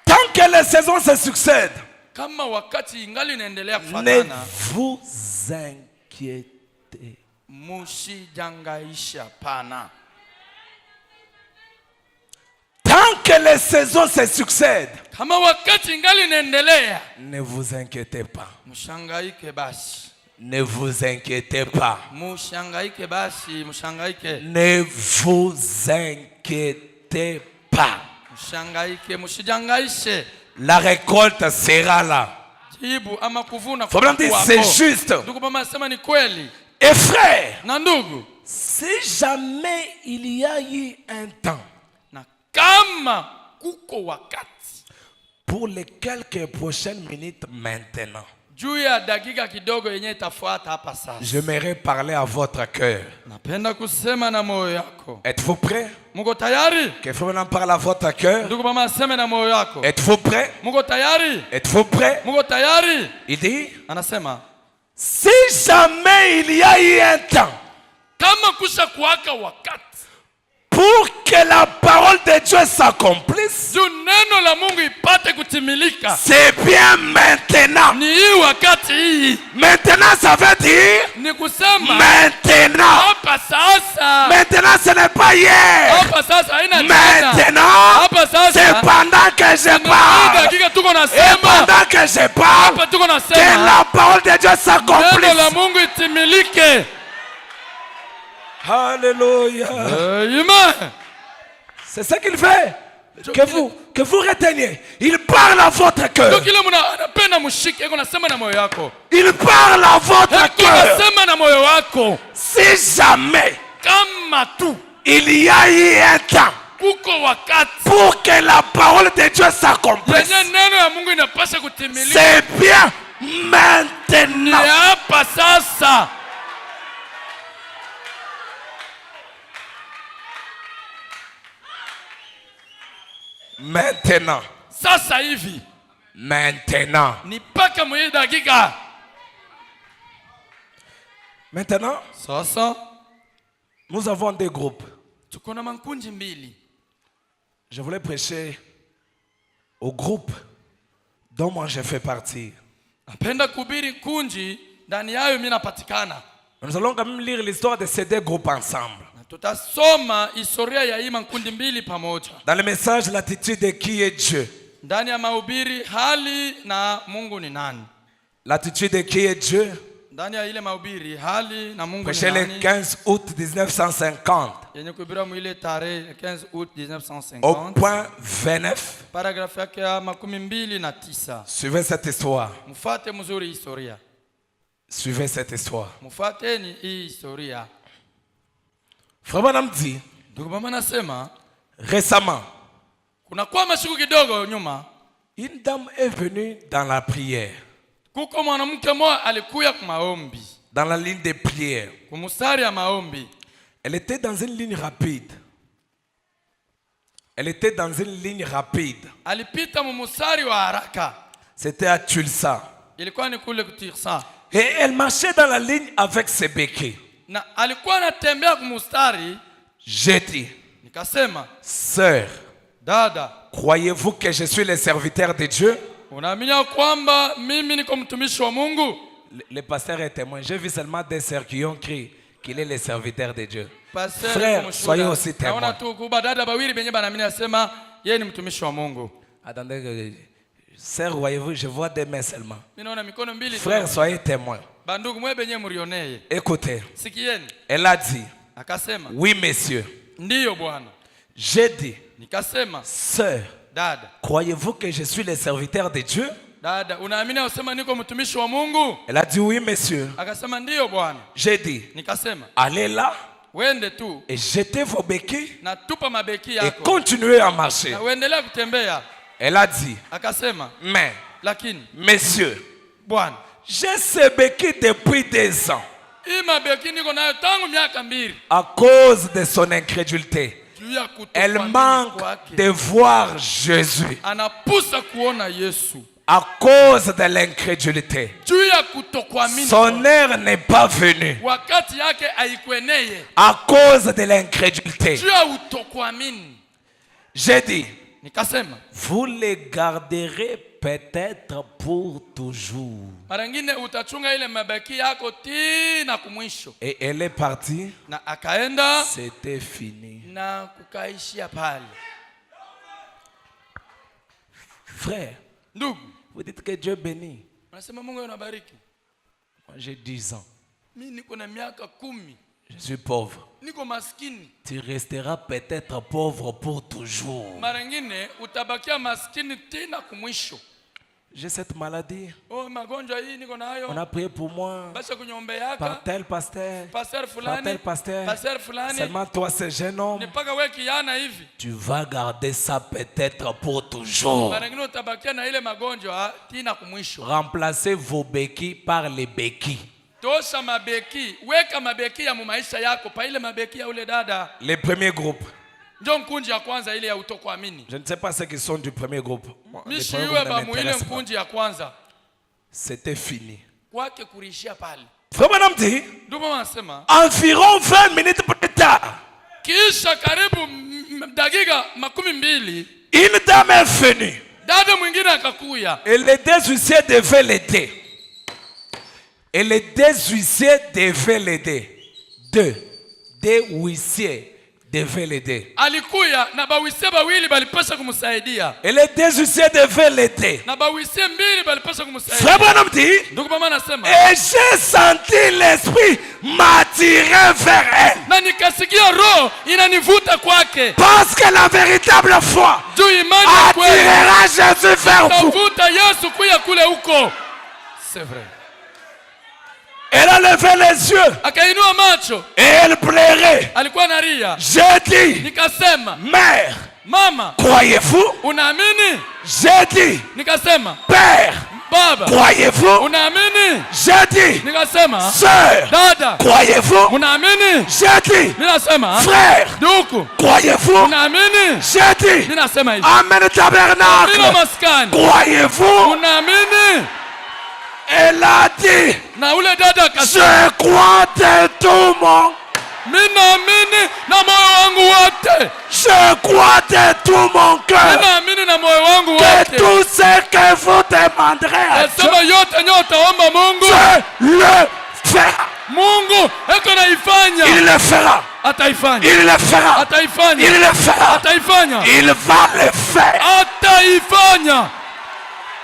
Tant que les saisons se succèdent, Kama wakati ingali inaendelea ne kufatana, vous inquiétez. mushijangaisha pana. Tant que les saisons se succèdent, Kama wakati ingali inaendelea, ne vous inquiétez pas. mshangaike basi. Ne vous inquiétez pas. Mushangaike basi, mushangaike. Ne vous inquiétez pas. Mushangaike, mushijangaishe. La récolte sera là. Jibu ama kuvuna Faut bien dire, kwako. c'est juste. Ndugu mama asema ni kweli. Et frère, Na ndugu, Si jamais il y a eu un temps na kama kuko wakati pour les quelques prochaines minutes maintenant, juu ya dakika kidogo yenye itafuata hapa sasa, j'aimerais parler à votre cœur. napenda kusema na moyo yako. Êtes-vous prêts? Muko tayari? Que frère maintenant parle à votre cœur. Ndugu mama, aseme na moyo yako. Êtes-vous prêts? Muko tayari? Êtes-vous prêts? Muko tayari? Il dit, Anasema si jamais il y a eu un temps kama kusha kuwaka wakati pour que la parole de Dieu s'accomplisse, juu neno la Mungu ipate kutimilika, c'est bien maintenant. ni hii wakati hii. Maintenant, ça veut dire Ni kusema maintenant. hapa sasa. Maintenant, ce n'est pas hier. Hapa sasa haina tena. Maintenant, Hapa c'est sasa pendant que je hii parle. dakika tuko Et nasema, pendant que je parle, hapa tuko que nasema la parole de Dieu neno la s'accomplisse. Mungu itimilike. Alléluia. Amen. C'est ce qu'il fait. Que vous reteniez. Il parle à votre Ndio cœur. kile anapenda mshike, yako nasema na moyo wako. Il parle à votre Yako cœur. nasema na moyo wako. Si jamais Kama tu il y a eu un temps kuko wakati pour que la parole de Dieu s'accomplisse, yenye neno ya Mungu inapaswa kutimilika, c'est bien ni maintenant. hapa sasa. Maintenant. Sasa hivi Maintenant. ni paka mwe dakika. Maintenant, Sasa nous avons des groupes. tuko na makundi mbili. Je voulais prêcher au groupe dont moi je fais partie. Napenda kuhubiri kundi ndani yayo mimi napatikana. Nous allons quand même lire l'histoire de ces deux groupes ensemble. Na tutasoma historia ya hii makundi mbili pamoja. Dans le message, l'attitude de qui est Dieu. Ndani ya mahubiri hali na Mungu ni nani. L'attitude de qui est Dieu. Ndani ya ile mahubiri hali na Mungu ni Prêché le nani. 15 août 1950 Yenye kuhubiriwa mwile tarehe 15 août au 1950. point 29. Paragrafu yake ya 29. Suivez cette histoire. Mfuate mzuri historia. Suivez cette histoire. Mfuateni hii historia. Frère Branham dit, Ndugu mama nasema récemment, kuna kwa mashuku kidogo nyuma une dame est venue dans la prière, kuko mwanamke mmoja alikuya kwa maombi, dans la ligne de prière. kwa mstari ya maombi. Elle était dans une ligne rapide. Elle était dans une ligne rapide. Alipita mstari wa haraka. C'était à Tulsa. Ilikuwa ni kule Kutirsa. Et elle marchait dans la ligne avec ses béquilles. Na alikuwa anatembea kwa mstari, J'ai dit, nikasema, sœur, dada, croyez-vous que je suis le serviteur de Dieu? unaamini kwamba mimi niko mtumishi wa Mungu? Le pasteur est témoin. J'ai vu seulement des sœurs qui ont crié qu'il est le serviteur de Dieu. Pastor Frère, yuko soyez mshuhuda. aussi témoin. Naona tu kuba dada bawili benye banaamini asema yeye ni mtumishi wa Mungu. Attendez, sœur, voyez-vous, je vois des mains seulement. Mimi naona mikono mbili tu. Frère, soyez témoin. Bandugu mwe benye murionee. Écoutez, Sikieni. elle a dit, Akasema, oui, monsieur. ndiyo bwana. J'ai dit, Nikasema, sœur, dada, croyez-vous que je suis le serviteur de Dieu? dada, unaamini usema niko mtumishi wa Mungu? Elle a dit, oui, monsieur. Akasema ndiyo bwana. J'ai dit, Nikasema, allez là wende tu et jetez vos béquilles na tupa mabeki et yako. continuez à marcher. Na uendelea kutembea. Elle a dit, Akasema, mais, lakini monsieur, bwana, j'ai ces béquilles depuis 2 ans hii mabeki niko nayo tangu miaka 2. à cause de son incrédulité. Juu ya Elle kutokuamini manque kwake. de voir Jésus Anapusa kuona Yesu. à cause de l'incrédulité. Juu ya kutokuamini. Son heure n'est pas venue Wakati yake haikweneye. à cause de l'incrédulité. Juu ya utokuamini. J'ai dit, Nikasema, vous les garderez peut-être pour toujours. mara ngine utachunga ile mabaki yako tina kumwisho. Et elle est partie. Na akaenda C'était fini. na kukaishia pale. Frère, Ndugu, vous dites que Dieu bénit. unasema Mungu anabariki. Moi, j'ai 10 ans. Mimi niko na miaka 10. Je suis pauvre. Niko maskini. Tu resteras peut-être pauvre pour toujours. Mara ngine utabakia maskini tina kumwisho. j'ai cette maladie. Oh, magonjwa hii niko nayo. On a prié pour moi Basha kunyombeaka. par tel pasteur, Pasteur par fulani. tel pasteur. Pasteur fulani. Seulement toi, ce jeune homme, Ni mpaka wewe kijana hivi. tu vas garder ça peut-être pour toujours. Mara nyingine utabakia na ile magonjwa tina kumwisho. Remplacez vos béquilles par les béquilles. Tosha mabeki, weka mabeki ya maisha yako pa ile mabeki ya ule dada. Les premiers groupes. Ndio mkunji ya kwanza ile ya utokuamini. Je ne sais pas ceux qui sont du premier groupe. Mishiwe ba muile mkunji ya kwanza. C'était fini. Kwake kurishia pale. Frère Branham dit, Ndio mama anasema environ 20 minutes plus tard, kisha karibu dakika 12 une dame est venue. dada mwingine akakuya. Et les deux huissiers devaient l'aider. Et les deux huissiers devaient l'aider. Deux huissiers devaient l'aider. Alikuya na bawisie bawili balipasha kumsaidia. Et les deux huissiers devaient l'aider. Na bawisie mbili balipasha kumsaidia. Frère Branham dit, Ndugu mama anasema et j'ai senti l'esprit m'attirer vers elle. na nikasikia roho inanivuta kwake. Parce que la véritable foi Juu imani ya kweli attirera Jésus vers vous. tavuta Yesu kuya kule huko. C'est vrai. Elle a levé les yeux Akainua macho, et elle plairait. alikuwa analia. J'ai dit, Nikasema, mère, mama, croyez-vous? unaamini? J'ai dit, Nikasema, père, baba, croyez-vous? unaamini? J'ai dit, Nikasema, sœur, dada, croyez-vous? unaamini? J'ai dit, Ninasema, frère, ndugu, croyez-vous? unaamini? J'ai dit, Ninasema hivi. amen Mina tabernacle, maskani, croyez-vous? unaamini? Elle a dit, Na ule dada akasema, je crois de tout mon, ninaamini na moyo wangu wote. je crois de tout mon cœur Ninaamini na moyo wangu que wote. tout ce que vous demanderez à Dieu, Nasema yote nyote utaomba Mungu. Dieu le fera. Mungu eko naifanya. Il le fera. Ataifanya. Il le fera. Ataifanya. Il le fera. Ataifanya. Il va le faire. Ataifanya.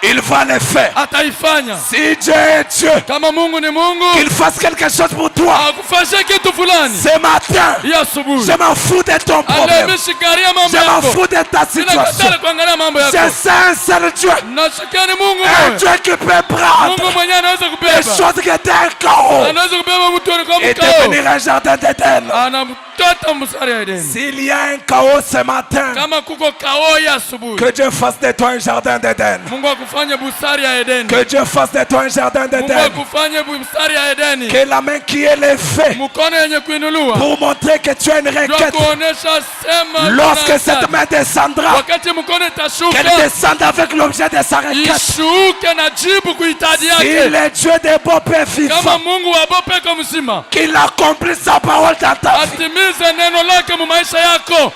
Il va le faire. Ataifanya. Si Dieu est Dieu, Kama Mungu ni Mungu, qu'il fasse quelque chose pour toi. akufanyie kitu fulani. Ce matin, Ya asubuhi. je m'en fous de ton problème. Alemishikaria mambo Je m'en yako. fous de ta situation. Ninakatala kuangalia mambo Je yako. sais un seul Dieu. Nashikia ni Mungu Un mwenye. Dieu qui peut prendre Mungu mwenyewe anaweza les kubeba. choses qui étaient un chaos Anaweza kubeba mtu ni kama et mkao. devenir un jardin d'Éden. Anamtata msari ya Edeni. S'il y a un chaos ce matin, Kama kuko kao ya asubuhi. que Dieu fasse de toi un jardin d'Éden. Mungu akufanye busari ya Edeni. Que Dieu fasse de toi un jardin Mungu d'Éden. akufanye busari ya Edeni. Que la main qui est levée Mkono yenye kuinuliwa. pour montrer que tu as une Ndio requête. kuonesha sema. Lorsque cette main descendra, wakati mkono itashuka. qu'elle descende avec l'objet de sa requête. Ishuke na jibu kuhitaji Il yake. est Dieu des beaux pères Kama vivants. Mungu wa bopeka mzima. Qu'il accomplisse sa parole dans ta vie. Atimize neno lake mu maisha yako.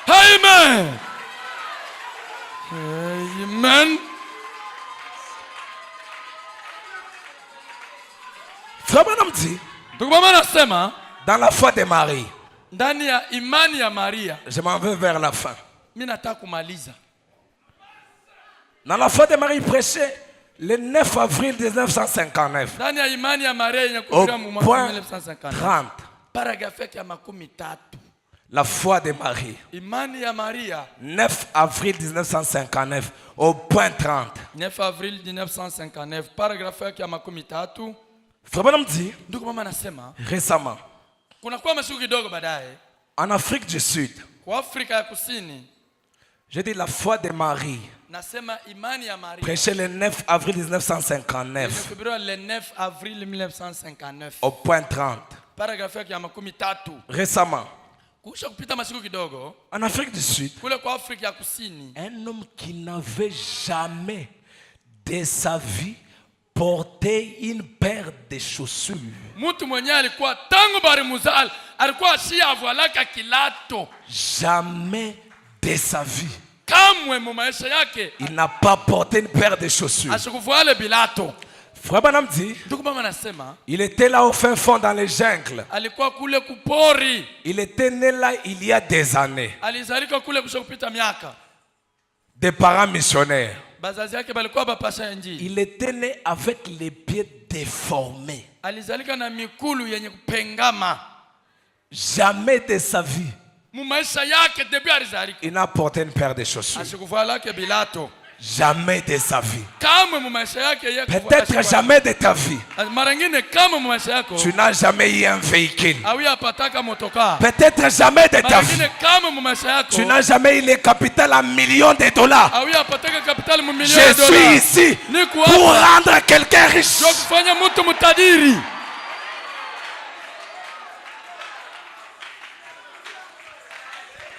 Amen. Amen. Frère Branham dit, Ndugu mama anasema dans la foi de Marie, ndani ya imani ya Maria. je m'en vais vers la fin. Mimi nataka kumaliza. Dans la foi de Marie, il prêchait le 9 avril 1959. Ndani ya imani ya Maria yenye Au kufikia mu mwaka point 1950. 30. Paragrafu yake ya 13. La foi de Marie. Imani ya Maria 9 avril 1959. Au point 30. 9 avril 1959. Paragrafu yake ya 13. Frère Branham dit, Ndugu mama anasema récemment, kunakuwa masiku kidogo baadaye en Afrique du Sud, kwa Afrika ya Kusini. j'ai dit la foi de Marie, Nasema imani ya Maria prêché le 9 avril 1959. ilihubiriwa le 9 avril 1959. Au point 30. Paragrafu yake ya 13. Récemment, Kusha kupita masiku kidogo en Afrique du Sud, kule kwa Afrika ya Kusini, un homme qui n'avait jamais de sa vie porté une paire de chaussures. mtu mwenyewe alikuwa tangu bari muzal alikuwa ashiavalaka kilato. Jamais de sa vie, Kamwe mu maisha yake il n'a pas porté une paire de chaussures. ashikuvuale bilato. Frère Branham dit, Ndugu mama anasema il était là au fin fond dans les jungles. alikuwa kule kupori, Il était né là il y a des années. alizalika kule kusha kupita miaka. Des parents missionnaires. Bazazi yake balikuwa bapasha injili. Il était né avec les pieds déformés. Alizalika na mikulu yenye kupengama. Jamais de sa vie, Mu maisha yake debi alizalika il n'a porté une paire de chaussures. ashikuvuala ke bilato. Jamais de sa vie. kamwe mu maisha yake yeye Peut-être jamais de ta vie. mara nyingine kamwe mu maisha yako Tu n'as jamais eu un véhicule. hawiyapataka motoka. Peut-être jamais de ta Mara vie. nyingine kamwe mu maisha yako Tu n'as jamais eu le capital en millions de dollars. hawiyapataka kapitali mu milioni Je ya suis dola. ici Niko pour hapa rendre quelqu'un riche. ndio kufanya mtu mtajiri.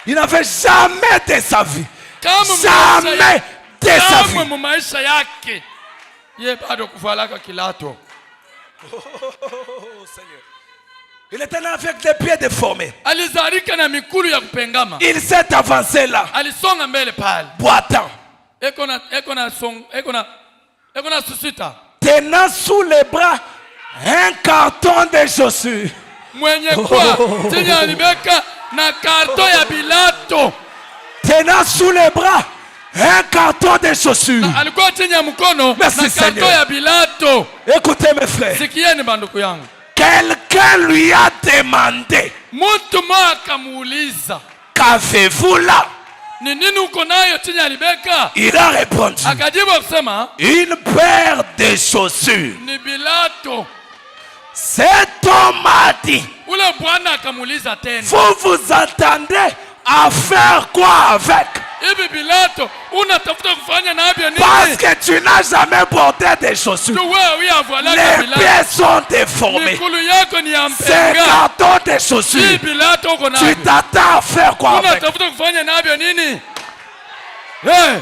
Il n'avait jamais de sa vie. Kamwe mu maisha Jamais yake- de sa kamwe vie. mu maisha yake ye bado kuvalaka kilato. Il était là avec des pieds déformés. Alizalika na mikulu ya kupengama. Il s'est avancé là, Alisonga mbele pale. boitant, Eko na susita. tenant sous les bras un carton de chaussures. Mwenye kwa chenye alibeka na karto ya bilato. Tenant sous les bras un carton de chaussures. Alikuwa chini ya mkono Merci, na karto Seigneur. ya bilato. Écoutez mes frères, Sikieni banduku yangu. quelqu'un lui a demandé, Mtu mmoja akamuuliza, qu'avez-vous là? ni nini uko nayo chini ya libeka? Il a répondu, Akajibu kusema une paire de chaussures. ni bilato. Cet homme a dit, Ule bwana akamuuliza tena, vous vous attendez à faire quoi avec? hivi bilato unatafuta kufanya navyo Parce nini? que tu n'as jamais porté des chaussures. Tu wewe uyavalaka Les bilato. pieds sont déformés. Mikulu yako ni ya Ces mpenga. cartons de Hii chaussures, bilato uko tu navyo. t'attends à faire quoi avec? Unatafuta kufanya navyo nini? Hey,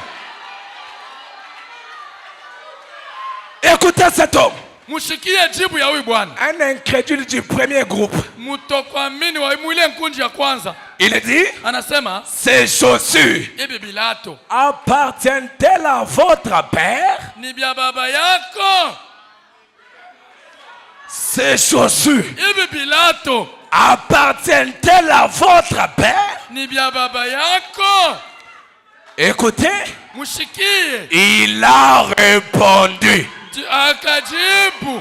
Écoutez cet homme, mushikie jibu ya huyu bwana. un incrédule du premier groupe. Mtokuamini wa mwile nkunji ya kwanza. Il dit, Anasema, ces chaussures hivi bilato appartiennent-elles à votre père? ni vya baba yako. Ces chaussures Hivi bilato appartiennent-elles à votre père? ni vya baba yako. Écoutez, Mushikie. il a répondu, Akajibu,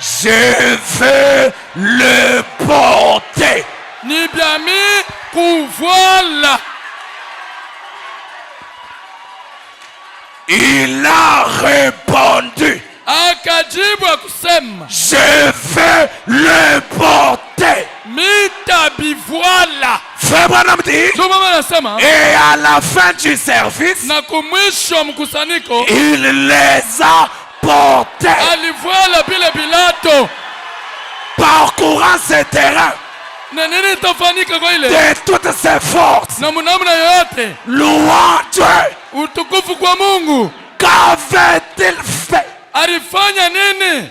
je veux le porter. ni vya mi kuvala. Il a répondu, Akajibu akusema, je veux le porter. mitabivala. Frère Branham dit, Ndio mama anasema, et à la fin du service, na kumwisho wa mkusanyiko il les a portés, alivala vile bilato. parcourant ce terrain Na nini itafanyika kwa ile? de toutes ses forces, Na namna yoyote, louant Dieu. utukufu kwa Mungu. Qu'avait-il fait? Alifanya nini?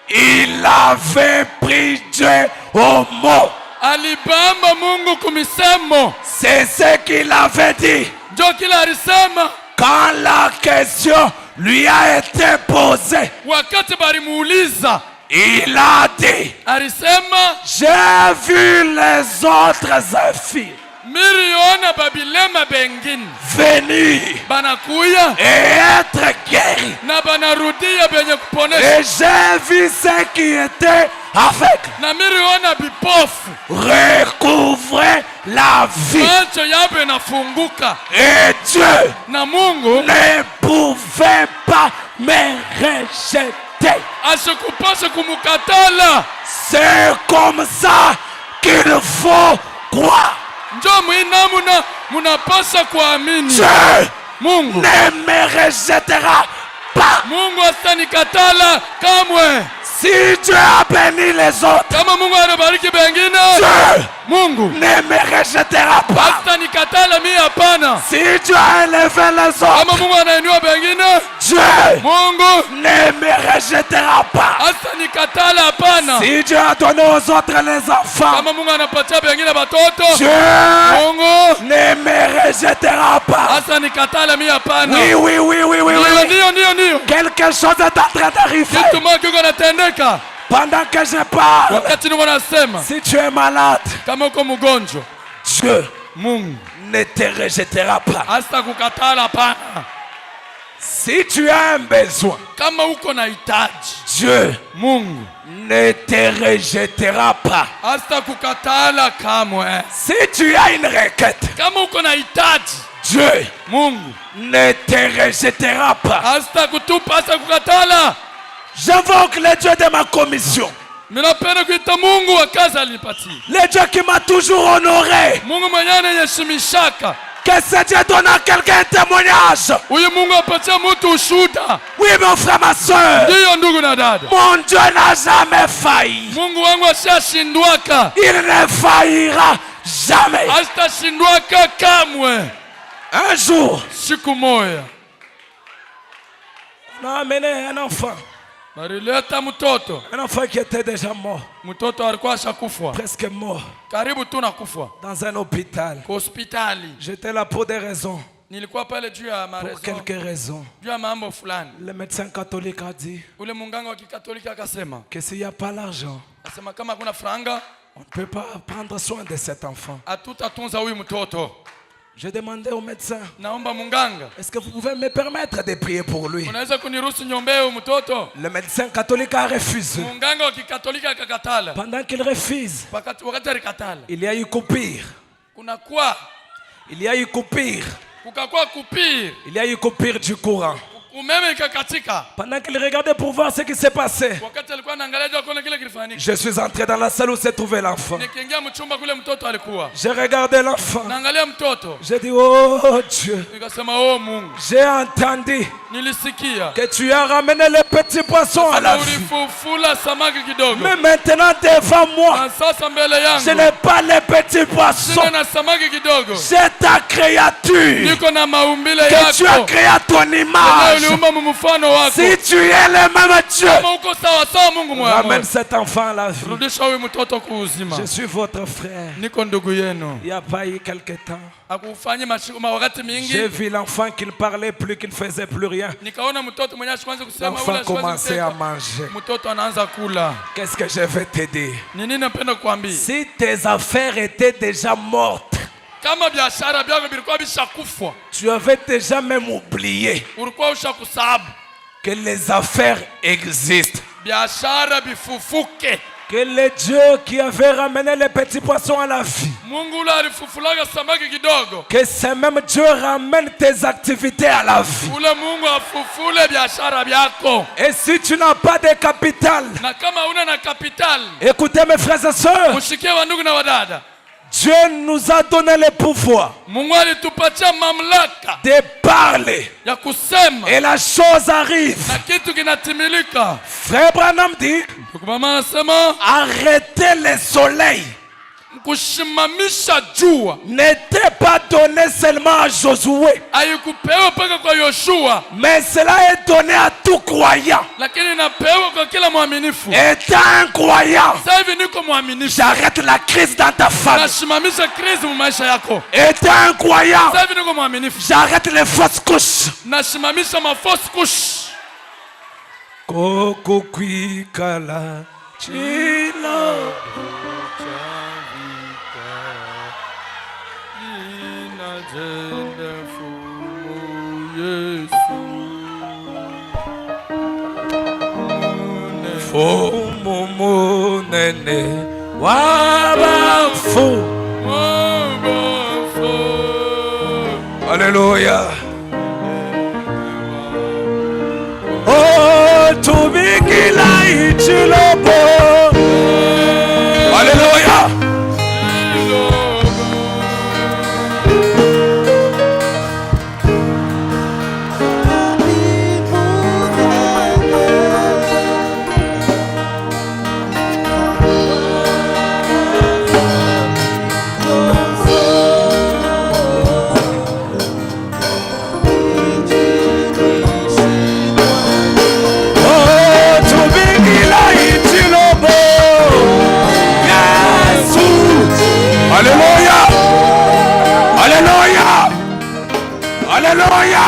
Il avait pris Dieu au mot. Alibamba Mungu kumisemo. C'est ce qu'il avait dit Ndio kila alisema quand la question lui a été posée. wakati balimuuliza. Il a dit, Alisema, j'ai vu les autres filles miliona babilema bengine venir banakuya et être guéris. na banarudia benye kuponesha, Et j'ai vu ceux qui étaient aveugles na miliona bipofu recouvrer la vie. macho yabo inafunguka, Et Dieu na Mungu ne pouvait pas me rejeter. asikupasha kumukatala. C'est comme ça qu'il faut croire. Njo mwinamuna munapasha kuamini. Dieu Mungu ne me rejettera pas. Mungu asinikatala kamwe. Si Dieu a béni les autres, Kama Mungu anabariki bengine, Dieu Mungu ne me rejettera pas. asinikatala mimi hapana. Si Dieu a élevé les Kama autres, Mungu anainua bengine, Dieu Mungu ne me rejettera pas. asinikatala hapana. Si Dieu a donné aux autres les enfants, Kama Mungu anapatia bengine batoto, Dieu Mungu ne me rejettera pas. asinikatala mimi hapana. Oui, oui, oui, oui, oui, oui. Ndio. Quelque chose est en train d'arriver. Kitu moja kiko natendeka Pendant que je parle, wakati niko nasema. si tu es malade, Kama uko mgonjwa, Dieu Mungu ne te rejettera pas. asitakukatala hapana. Si tu as un besoin, Kama uko na hitaji, Dieu Mungu ne te rejettera pas. asitakukatala kamwe. Si tu as une requête, Kama uko na hitaji, Dieu Mungu ne te rejettera pas. hasta kutupa hasta kukatala. J'invoque le Dieu de ma commission. Ninapenda kuita Mungu wa kazi alinipatia. Le Dieu qui m'a toujours honoré. Mungu mwenyewe anayeheshimishaka. Que ce Dieu donne à quelqu'un un témoignage. Huyu Mungu apatia mtu ushuhuda. Oui, mon frère, ma soeur. Ndiyo ndugu na dada. Mon Dieu n'a jamais failli. Mungu wangu ashashindwaka. Il ne faillira jamais. Hastashindwaka kamwe. Un jour, Siku moja on a amené un enfant. balileta mtoto. Un enfant qui était déjà mort. Mtoto alikuwa ashakufa. Presque mort. Karibu tu na kufa. Dans un hôpital. Kwa hospitali. J'étais là pour des raisons. Nilikuwa pale juu ya Pour marezo. quelques raisons. Juu ya mambo fulani. Le médecin catholique a dit Ule munganga wa Kikatoliki akasema. que s'il n'y a pas l'argent, Akasema kama kuna franga, on ne peut pas prendre soin de cet enfant. hatutatunza huyu mtoto. J'ai demandé au médecin, Naomba munganga, est-ce que vous pouvez me permettre de prier pour lui? unaweza kuniruhusu niombee huyu mtoto? Le médecin catholique a refusé. Munganga wa Kikatoliki akakatala. Pendant qu'il refuse, Wakati alikatala. il y a eu coupure. Kunakuwa Il y a eu coupure. kukakuwa kupir. Il y a eu coupure du courant. Umeme ikakatika. Pendant qu'il regardait pour voir ce qui s'est passé, Wakati alikuwa anaangalia jua kuona kile kilifanyika. je suis entré dans la salle où s'est trouvé l'enfant. Nikiingia mchumba kule mtoto alikuwa. J'ai regardé l'enfant. Naangalia mtoto. J'ai dit, oh Dieu, Nikasema oh Mungu, j'ai entendu nilisikia. que tu as ramené les petits poissons à la vie. Ulifufula samaki kidogo. Mais maintenant devant moi, Na sasa mbele ce yangu. n'est pas les petits poissons. Sina na samaki kidogo. C'est ta créature Niko na maumbile que tu as yako. créé à ton Leo image. uliumba mfano wako. Si tu es le même Dieu, Kama uko sawa sawa Mungu mwema. ramène cet enfant à la vie. Rudisha huyu mtoto kuuzima. Je suis votre frère. Niko ndugu yenu. Il n'y a pas eu quelque temps. Akufanye wakati J'ai mingi. vu l'enfant qui ne parlait plus, qui ne faisait plus rien. Nikaona mtoto mwenye ashikwanza kusema L'enfant commençait à manger. mtoto anaanza kula. Qu'est-ce que je vais te dire? Ni nini napenda kuambia? Si tes affaires étaient déjà mortes, Kama biashara byako bilikuwa bishakufa, tu avais déjà même oublié ulikuwa ushakusahabu. que les affaires existent. Biashara bifufuke. Que le Dieu qui avait ramené les petits poissons à la vie, Mungu ule alifufulaga samaki kidogo. que ce même Dieu ramène tes activités à la vie. Ule Mungu afufule biashara byako. Et si tu n'as pas de capital, Na kama una na capital, écoutez mes frères et sœurs, mushikie wa ndugu na wadada. Dieu nous a donné le pouvoir Mungu alitupatia mamlaka de parler ya kusema et la chose arrive. na kitu kinatimilika. Frère Branham dit, Ndugu mama anasema arrêtez le soleil kushimamisha jua n'était pas donné seulement à Josué, haikupewa mpaka kwa Yoshua, mais cela est donné à tout croyant. lakini inapewa kwa kila mwaminifu. Étant un croyant, Sasa hivi niko mwaminifu, j'arrête la crise dans ta famille. nashimamisha krizi mu maisha yako. Étant un croyant, Sasa hivi niko mwaminifu, j'arrête les fausses couches. nashimamisha mafosi kush. Koko kwikala chino. Fumu munene wabafu. Alléluia. Oh, tubikila ichilobo. Alléluia. Alléluia. Alléluia. Alléluia.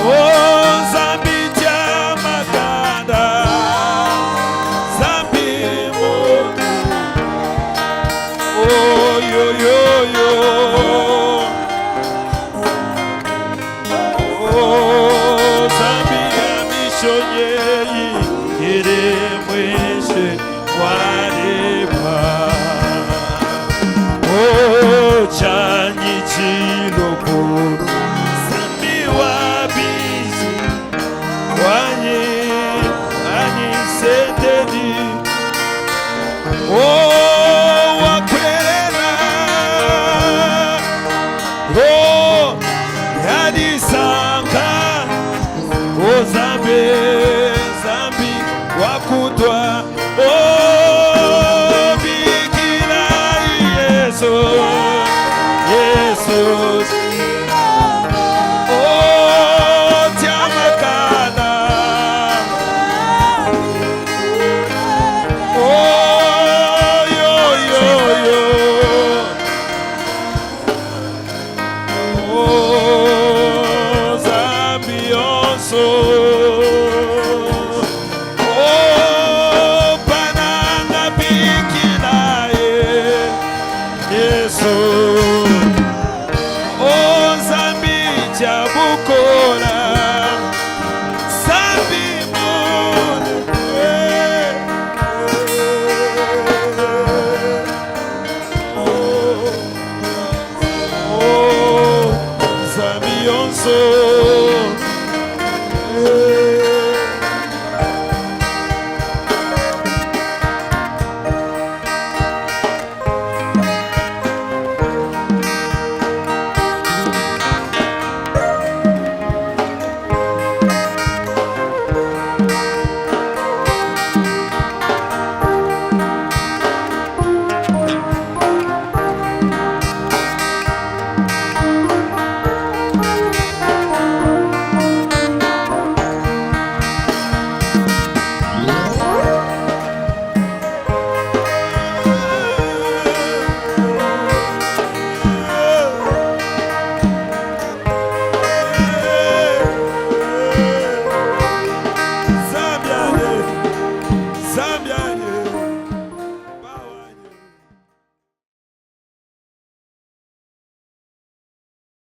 Oh, Zambidia Maga. shonyeri ire mwishe warema o chanyi chiloko sami wabizi wanyi ani setedi o wakwera o yadisanga o zambi wakutwa